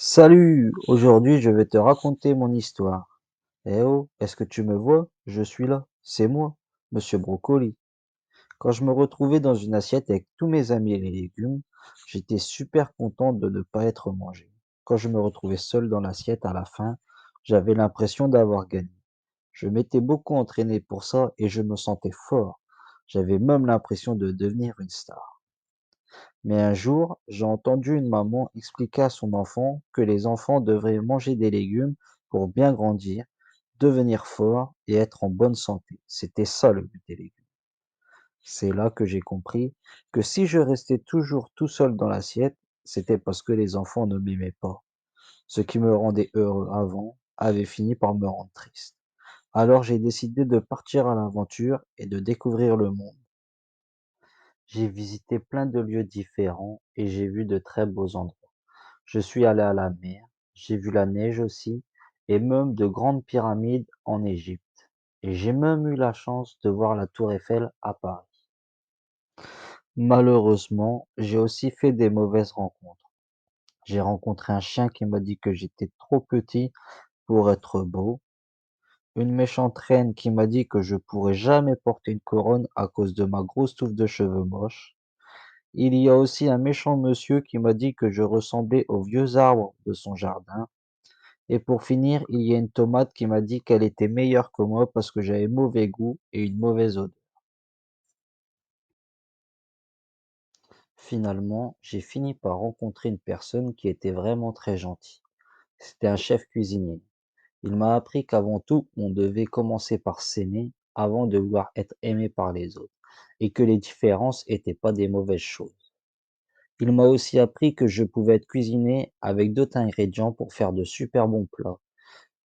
Salut! Aujourd'hui, je vais te raconter mon histoire. Eh oh, est-ce que tu me vois? Je suis là. C'est moi, Monsieur Brocoli. Quand je me retrouvais dans une assiette avec tous mes amis et les légumes, j'étais super content de ne pas être mangé. Quand je me retrouvais seul dans l'assiette à la fin, j'avais l'impression d'avoir gagné. Je m'étais beaucoup entraîné pour ça et je me sentais fort. J'avais même l'impression de devenir une star. Mais un jour, j'ai entendu une maman expliquer à son enfant que les enfants devraient manger des légumes pour bien grandir, devenir forts et être en bonne santé. C'était ça le but des légumes. C'est là que j'ai compris que si je restais toujours tout seul dans l'assiette, c'était parce que les enfants ne m'aimaient pas. Ce qui me rendait heureux avant avait fini par me rendre triste. Alors j'ai décidé de partir à l'aventure et de découvrir le monde. J'ai visité plein de lieux différents et j'ai vu de très beaux endroits. Je suis allé à la mer, j'ai vu la neige aussi, et même de grandes pyramides en Égypte. Et j'ai même eu la chance de voir la tour Eiffel à Paris. Malheureusement, j'ai aussi fait des mauvaises rencontres. J'ai rencontré un chien qui m'a dit que j'étais trop petit pour être beau, une méchante reine qui m'a dit que je pourrais jamais porter une couronne à cause de ma grosse touffe de cheveux moches. Il y a aussi un méchant monsieur qui m'a dit que je ressemblais aux vieux arbres de son jardin. Et pour finir, il y a une tomate qui m'a dit qu'elle était meilleure que moi parce que j'avais mauvais goût et une mauvaise odeur. Finalement, j'ai fini par rencontrer une personne qui était vraiment très gentille. C'était un chef cuisinier. Il m'a appris qu'avant tout, on devait commencer par s'aimer avant de vouloir être aimé par les autres, et que les différences étaient pas des mauvaises choses. Il m'a aussi appris que je pouvais être cuisiné avec d'autres ingrédients pour faire de super bons plats,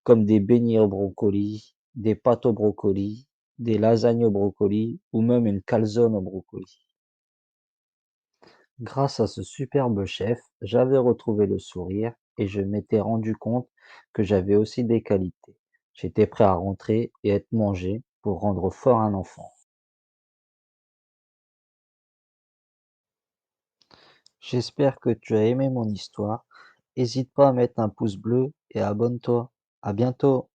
comme des beignets au brocoli, des pâtes au brocoli, des lasagnes au brocoli ou même une calzone au brocoli. Grâce à ce superbe chef, j'avais retrouvé le sourire et je m'étais rendu compte que j'avais aussi des qualités. J'étais prêt à rentrer et être mangé pour rendre fort un enfant. J'espère que tu as aimé mon histoire. N'hésite pas à mettre un pouce bleu et abonne-toi. À bientôt.